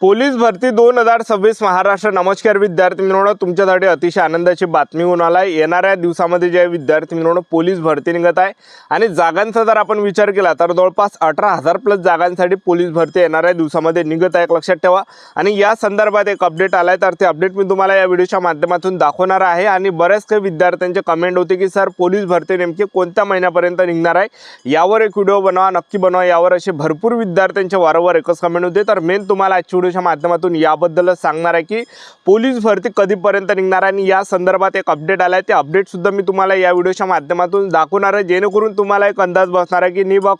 Police भरती 2026 महाराष्ट्र। नमस्कार विद्यार्थी मित्रांनो, तुमच्यासाठी अतिशय आनंदाची बातमी होऊन आलाय। येणाऱ्या दिवसामध्ये जे विद्यार्थी मित्रांनो पोलीस भरती निघत आहे आणि जागांचा जर आपण विचार केला तर जवळपास 18,000 प्लस जागांसाठी पोलीस भरती येणाऱ्या दिवसामध्ये निघत आहे, एक लक्षात ठेवा। आणि या संदर्भात एक अपडेट आलाय, तर ते अपडेट मी तुम्हाला या व्हिडिओच्या माध्यमातून दाखवणार आहे। आणि बरेच काही विद्यार्थ्यांचे कमेंट होते की सर पोलीस भरती नेमकी कोणत्या महिन्यापर्यंत निघणार आहे, यावर एक व्हिडिओ बनवा, नक्की बनवा। यावर असे भरपूर विद्यार्थ्यांचे वारंवार एकच कमेंट होते। तर मेन तुम्हाला आजच्या व्हिडिओच्या माध्यमातून याबद्दलच सांगणार आहे की पोलीस भरती कधीपर्यंत निघणार आहे आणि या संदर्भात एक अपडेट आलाय, ते अपडेट सुद्धा मी तुम्हाला या व्हिडिओच्या माध्यमातून दाखवणार आहे, जेणेकरून तुम्हाला एक अंदाज बसणार आहे की नाही बा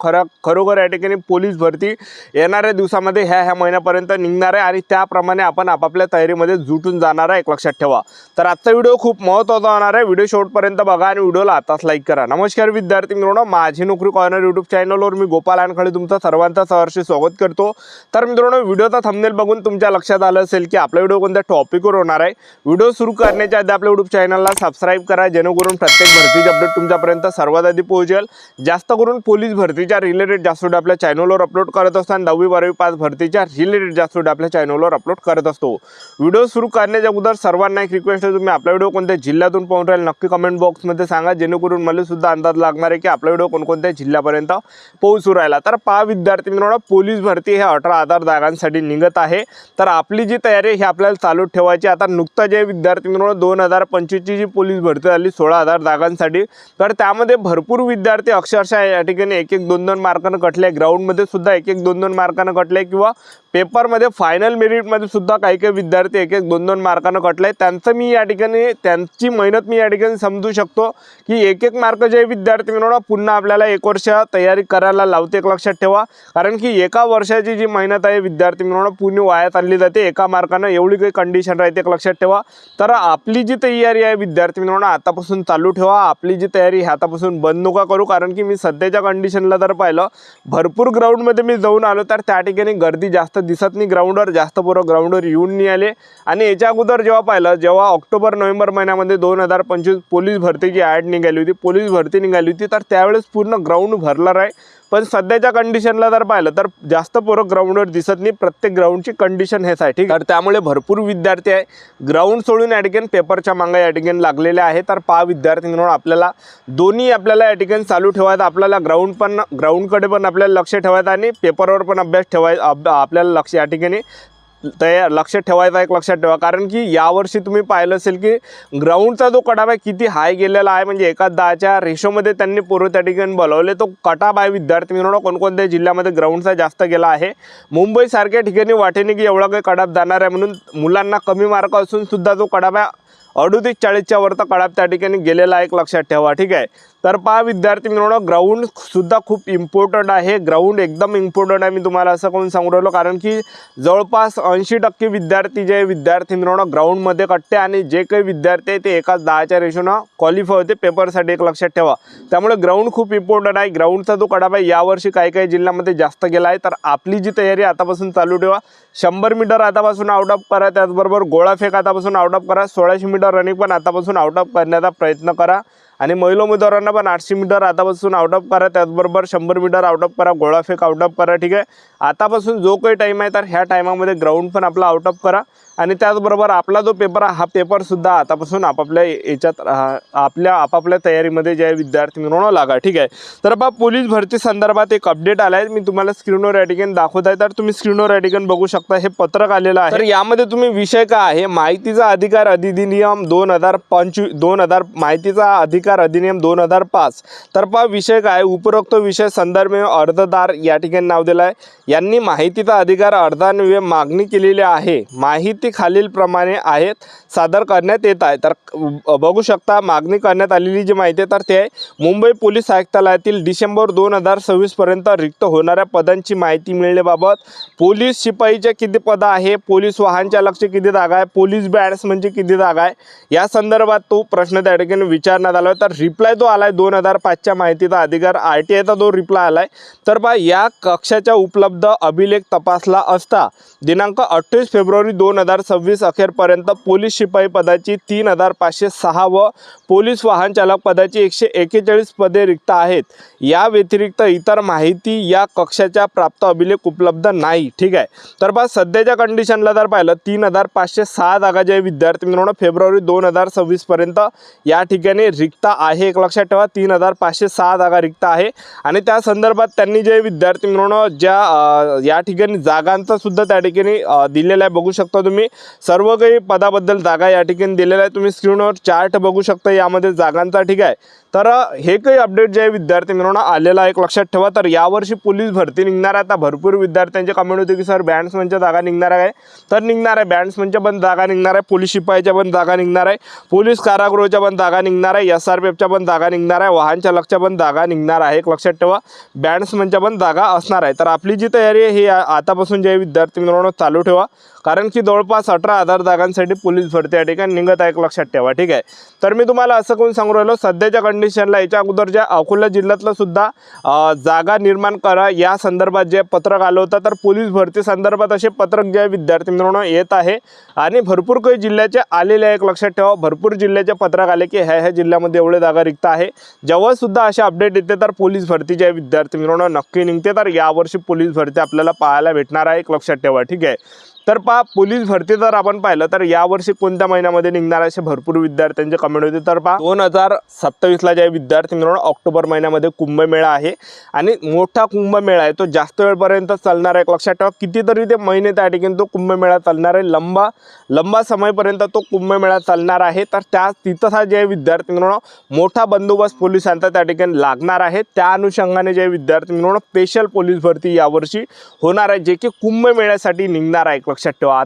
खरोखर या ठिकाणी पोलीस भरती येणाऱ्या दिवसामध्ये ह्या महिन्यापर्यंत निघणार आहे आणि त्याप्रमाणे आपण आपापल्या तयारीमध्ये जुटून जाणार आहे, एक लक्षात ठेवा। तर आजचा व्हिडिओ खूप महत्त्वाचा होणार आहे, व्हिडिओ शेवटपर्यंत बघा आणि व्हिडिओला आताच लाईक करा। नमस्कार विद्यार्थी मित्रांनो, माझी नोकरी कॉर्नर यूट्यूब चॅनलवर मी गोपाल आणखळे तुमचं सर्वांचं सहर्ष स्वागत करतो। तर मित्रांनो, व्हिडिओचा थंबनेल बघून तुमच्या लक्षात आलं असेल की आपला व्हिडिओ कोणत्या टॉपिकवर होणार आहे। व्हिडिओ सुरू करण्याच्या आधी आपल्या यूट्यूब चॅनलला सबस्क्राइब करा, जेणेकरून प्रत्येक भरतीचे अपडेट तुमच्यापर्यंत सर्वात आधी पोहोचेल। जास्त करून पोलीस भरतीच्या रिलेटेड जास्त व्हिडिओ आपल्या चॅनलवर अपलोड करत असतो आणि 10वी 12वी पास भरतीच्या रिलेटेड जास्त व्हिडिओ आपल्या चॅनलवर अपलोड करत असतो। व्हिडिओ सुरू करण्याच्या अगोदर सर्वांना एक रिक्वेस्ट आहे, तुम्ही आपला व्हिडिओ कोणत्या जिल्ह्यातून पाहून राहील नक्की कमेंट बॉक्समध्ये सांगा, जेणेकरून मला सुद्धा अंदाज लागणार आहे की आपला व्हिडिओ कोणकोणत्या जिल्ह्यापर्यंत पोहोचू राहिला। तर पहा विद्यार्थी मित्रांनो, पोलीस भरती हे 18,000 जागांसाठी निघत आहे। तर आपली जी तयारी ही आपल्याला चालू ठेवायची। आता नुकताच जे विद्यार्थी मित्रांनो 2025 ची जी पोलीस भरती झाली 16,000 जागांसाठी, तर त्यामध्ये भरपूर विद्यार्थी अक्षरशः या ठिकाणी 1-1, 2-2 मार्काने कटले, ग्राउंडमध्ये सुद्धा 1-1, 2-2 मार्काने कटले, किंवा पेपरमध्ये फायनल मेरिटमध्ये सुद्धा काही विद्यार्थी 1-1, 2-2 मार्काने कटले। त्यांचं मी या ठिकाणी त्यांची मेहनत मी या ठिकाणी समजू शकतो की 1-1 मार्क जे विद्यार्थी मित्रांनो पुन्हा आपल्याला 1 वर्ष तयारी करायला लावते, एक लक्षात ठेवा। कारण की एका वर्षाची जी मेहनत आहे विद्यार्थी मित्रांनो पूर्ण वाया चालली जाते एका मार्काने, एवढी काही कंडिशन राहते, एक लक्षात ठेवा। तर आपली जी तयारी आहे विद्यार्थी मित्रांनो आतापासून चालू ठेवा। आपली जी तयारी आतापासून बंद नका करू, कारण की मी सध्याच्या कंडिशनला जर पाहिलं भरपूर ग्राउंडमध्ये मी जाऊन आलो तर त्या ठिकाणी गर्दी जास्त दिसत नाही, ग्राउंडवर जास्त पोरं ग्राउंडवर येऊन नाही आले। आणि याच्या अगोदर जेव्हा पाहिलं, जेव्हा ऑक्टोबर-नोव्हेंबर महिन्यामध्ये 2025 पोलीस भरतीची ॲड निघाली होती, पोलीस भरती निघाली होती, तर त्यावेळेस पूर्ण ग्राउंड भरलं आहे। पण सध्याच्या कंडिशनला जर पाहिलं तर जास्त पोरं ग्राउंडवर दिसत नाही, प्रत्येक ग्राउंडची कंडिशन हेच आहे, ठीक आहे। तर त्यामुळे भरपूर विद्यार्थी आहे ग्राउंड सोडून या ठिकाणी पेपरच्या मागे या ठिकाणी लागलेले आहे। तर पहा विद्यार्थी म्हणून आपल्याला दोन्ही आपल्याला या ठिकाणी चालू ठेवायचं, आपल्याला ग्राउंडकडे पण आपल्याला लक्ष ठेवायचं आणि पेपरवर पण अभ्यास ठेवायचा, आपल्याला लक्ष या ठिकाणी लक्ष ठेवायचा, एक लक्षात ठेवा। कारण की यावर्षी तुम्ही पाहिलं असेल की ग्राउंडचा जो कटाप आहे किती हाय गेलेला आहे, म्हणजे 1:10च्या रेशोमध्ये त्यांनी पोरं त्या ठिकाणी बोलवले। तो कटाप आहे विद्यार्थी मित्रांनो कोणकोणत्या जिल्ह्यामध्ये ग्राउंडचा जास्त गेला आहे। मुंबईसारख्या ठिकाणी वाटे नाही की एवढा काही कटाप जाणार आहे, म्हणून मुलांना कमी मार्क असून सुद्धा जो कटाप आहे 38-40च्या वरचा कडाप त्या ठिकाणी गेलेला आहे, एक लक्षात ठेवा, ठीक आहे। तर पहा विद्यार्थी मित्रांनो ग्राउंड सुद्धा खूप इम्पॉर्टंट आहे, ग्राउंड एकदम इम्पॉर्टंट आहे। मी तुम्हाला असं कोण सांगू राहिलो, कारण की जवळपास 80% विद्यार्थी जे विद्यार्थी मित्रांनो ग्राउंडमध्ये कटते आणि जे काही विद्यार्थी आहे ते 1:10च्या रेशोनं क्वालिफाय होते पेपरसाठी, एक लक्षात ठेवा। त्यामुळे ग्राउंड खूप इम्पॉर्टंट आहे। ग्राउंडचा जो कडाप आहे यावर्षी काही जिल्ह्यामध्ये जास्त गेला आहे। तर आपली जी तयारी आतापासून चालू ठेवा, 100 मीटर आतापासून आउट ऑफ करा, त्याचबरोबर गोळाफेक आतापासून आउट ऑफ करा, 1600 मीटर रनिंग पण आतापासून आउट ऑफ करण्याचा प्रयत्न करा आणि महिला उमेदवारांना पण 800 मीटर आतापासून आउट ऑफ करा, त्याचबरोबर 100 मीटर आउट ऑफ करा, गोळाफेक आउट ऑफ करा, ठीक आहे। आतापासून जो काही टाईम आहे तर ह्या टायमामध्ये ग्राउंड पण आपला आउट ऑफ करा आणि त्याचबरोबर आपला जो पेपर हा पेपरसुद्धा आतापासून आपापल्या याच्यात आपापल्या तयारीमध्ये जे विद्यार्थी मिळवणं लागा, ठीक आहे। तर बा पोलीस भरती संदर्भात एक अपडेट आला आहे, मी तुम्हाला स्क्रीनवर या ठिकाणी दाखवत आहे। तर तुम्ही स्क्रीनवर या ठिकाणी बघू शकता, हे पत्रक आलेलं आहे। तर यामध्ये तुम्ही विषय काय आहे, माहितीचा अधिकार अधिनियम 2025 माहितीचा अधिकार अधिनियम 2005। तर पहा विषय काय, उपरोक्त विषय संदर्भ अर्जदार या ठिकाणी नाव दिलं आहे, यांनी माहितीचा अधिकार अर्जान्वये मागणी केलेली आहे, माहिती खालील प्रमाणे आहेत सादर करण्यात येत आहे। तर बघू शकता मागणी करण्यात आलेली जी माहिती आहे तर ते आहे मुंबई पोलीस आयुक्तालयातील डिसेंबर 2026 पर्यंत रिक्त होणाऱ्या पदांची माहिती मिळण्याबाबत, पोलीस शिपाईचे किती पद आहे, पोलीस वाहन चालकचे किती जागा आहे, पोलीस बॅट्समनची किती जागा आहे, या संदर्भात तो प्रश्न त्या ठिकाणी विचारण्यात आला। तर रिप्लाय तो आलाय 2005च्या माहितीचा अधिकार RTIचा जो रिप्लाय आलाय। तर बा या कक्षाच्या उपलब्ध अभिलेख तपासला असता दिनांक 28 फेब्रुवारी 2026 अखेरपर्यंत पोलीस शिपाई पदाची 3506 व पोलीस वाहन चालक पदाची 141 पदे रिक्त आहेत। या व्यतिरिक्त इतर माहिती या कक्षाच्या प्राप्त अभिलेख उपलब्ध नाही। ठीक आहे, तर बस सध्याच्या कंडिशनला जर पाहिलं 3506 जागा जे विद्यार्थी मित्रांनो फेब्रुवारी 2026 पर्यंत या ठिकाणी रिक्त आहे। एक लक्षात ठेवा 3506 जागा रिक्त आहे आणि त्या संदर्भात त्यांनी जे विद्यार्थी मित्रांनो ज्या या ठिकाणी जागांचा सुद्धा त्या ठिकाणी दिलेला आहे, बघू शकता तुम्ही सर्व काही पदाबद्दल जागा या ठिकाणी दिलेला आहे। तुम्ही स्क्रीनवर चार्ट बघू शकता यामध्ये जागांचा। ठीक आहे, तर हे काही अपडेट जे विद्यार्थी मित्रांनो आलेला आहे एक लक्षात ठेवा। तर यावर्षी पोलीस भरती निघणार आहे। आता भरपूर विद्यार्थ्यांचे कमेंट होते की सर बँड्समनच्या जागा निघणार आहे, तर निघणार आहे। बँड्समनच्या पण जागा निघणार आहे, पोलीस शिपाईच्या पण जागा निघणार आहे, पोलीस कारागृहाच्या पण जागा निघणार आहे, SRPFच्या पण जागा निघणार आहे, वाहन चालकच्या पण जागा निघणार आहे एक लक्षात ठेवा। बँड्समनच्या पण जागा असणार आहे। तर आपली जी तयारी आहे ही आतापासून जे विद्यार्थी मित्रांनो चालू ठेवा, कारण की जवळपास 18,000 जागांसाठी पोलीस भरती या ठिकाणी निघत आहे एक लक्षात ठेवा। ठीक आहे, तर मी तुम्हाला असं कोण सांगू राहिलो सध्याच्या कंडिशनला याच्या अगोदर ज्या अकोला जिल्ह्यातलं सुद्धा जागा निर्माण करा या संदर्भात जे पत्रक आलं होतं, तर पोलीस भरती संदर्भात असे पत्रक जे विद्यार्थी मित्रांनो येत आहे आणि भरपूर काही जिल्ह्याचे आलेले आहे एक लक्षात ठेवा। भरपूर जिल्ह्याचे पत्रक आले की ह्या जिल्ह्यामध्ये एवढे जागा रिक्त आहे। जेव्हा सुद्धा असे अपडेट येते तर पोलीस भरती जे विद्यार्थी मित्रांनो नक्की निघते। तर यावर्षी पोलीस भरती आपल्याला पाहायला भेटणार आहे एक लक्षात ठेवा। ठीक आहे, तर पहा पोलीस भरती जर आपण पाहिलं तर यावर्षी कोणत्या महिन्यामध्ये निघणार असे भरपूर विद्यार्थ्यांचे कमेंट होते। तर पहा 2027ला जे विद्यार्थी मित्रांनो ऑक्टोबर महिन्यामध्ये कुंभमेळा आहे आणि मोठा कुंभमेळा आहे, तो जास्त वेळपर्यंत चालणार आहे एक लक्षात ठेवा। कितीतरी ते महिने त्या ठिकाणी तो कुंभमेळा चालणार आहे, लंबा समयपर्यंत तो कुंभमेळा चालणार आहे। तर तिथं जे विद्यार्थी मित्रांनो मोठा बंदोबस्त पोलिसांचा त्या ठिकाणी लागणार आहे। त्या अनुषंगाने जे विद्यार्थी मित्रांनो स्पेशल पोलीस भरती यावर्षी होणार आहे, जे की कुंभमेळ्यासाठी निघणार आहे लक्षात ठेवा।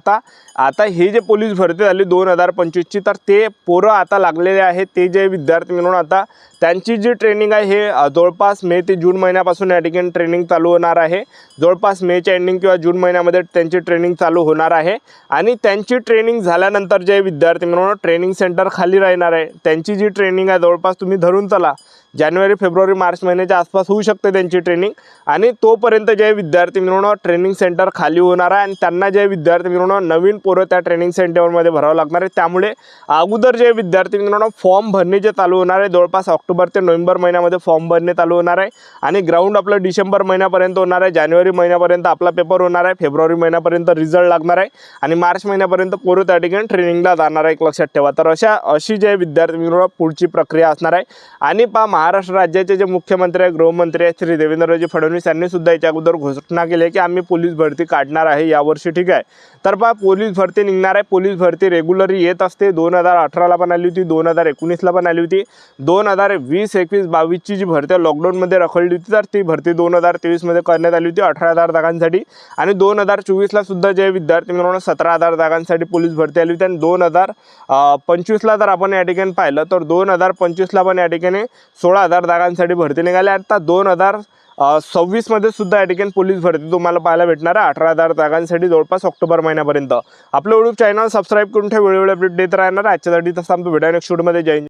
आता हे जे पोलीस भरती झाली 2025ची, तर ते पोरं आता लागलेले आहेत। ते जे विद्यार्थी मित्रांनो आता त्यांची जी ट्रेनिंग आहे हे जवळपास मे ते जून महिन्यापासून या ठिकाणी ट्रेनिंग चालू होणार आहे। जवळपास मेच्या एंडिंग किंवा जून महिन्यामध्ये त्यांची ट्रेनिंग चालू होणार आहे आणि त्यांची ट्रेनिंग झाल्यानंतर जे विद्यार्थी मित्रांनो ट्रेनिंग सेंटर खाली राहणार आहे। त्यांची जी ट्रेनिंग आहे जवळपास तुम्ही धरून चला जानेवारी फेब्रुवारी मार्च महिन्याच्या आसपास होऊ शकते त्यांची ट्रेनिंग आणि तोपर्यंत जे विद्यार्थी मित्रांनो ट्रेनिंग सेंटर खाली होणार आहे आणि त्यांना जे विद्यार्थी मित्रांनो नवीन पोरं त्या ट्रेनिंग सेंटरमध्ये भरावं लागणार आहे। त्यामुळे अगोदर जे विद्यार्थी मित्रांनो फॉर्म भरणे जे चालू होणार आहे जवळपास ऑक्टोबर ते नोव्हेंबर महिन्यामध्ये फॉर्म भरणे चालू होणार आहे आणि ग्राउंड आपलं डिसेंबर महिन्यापर्यंत होणार आहे। जानेवारी महिन्यापर्यंत आपला पेपर होणार आहे, फेब्रुवारी महिन्यापर्यंत रिझल्ट लागणार आहे आणि मार्च महिन्यापर्यंत पोरं त्या ठिकाणी ट्रेनिंगला जाणार आहे एक लक्षात ठेवा। तर अशी जे विद्यार्थी मित्रांनो पुढची प्रक्रिया असणार आहे। आणि महाराष्ट्र राज्याचे जे मुख्यमंत्री आहे गृहमंत्री आहेत श्री देवेंद्रजी फडणवीस यांनी सुद्धा याच्या अगोदर घोषणा केली आहे की आम्ही पोलीस भरती काढणार आहे यावर्षी। ठीक आहे, तर पोलीस भरती निघणार आहे। पोलीस भरती रेग्युलरी येत असते, 2018ला पण आली होती, 2019ला पण आली होती, 2020, 21, 22ची जी भरती लॉकडाऊनमध्ये रखडली होती तर ती भरती 2023मध्ये करण्यात आली होती 18,000 जागांसाठी आणि 2024ला सुद्धा जे विद्यार्थी मित्रांनो 17,000 जागांसाठी पोलीस भरती आली होती आणि 2025ला जर आपण या ठिकाणी पाहिलं तर 2025ला पण या ठिकाणी 16,000 जागांसाठी भरती निघाली। आता 2026मध्ये सुद्धा या ठिकाणी पोलीस भरती तुम्हाला पाहायला भेटणार आहे 18,000 जागांसाठी जवळपास ऑक्टोबर महिन्यापर्यंत। आपलं यूट्यूब चॅनल सबस्क्राईब करून ठेवा, वेळोवेळी अपडेट देत राहणार। आजच्यासाठी तसं आमचं व्हिडिओ नेक्स्ट व्हिडिओमध्ये जय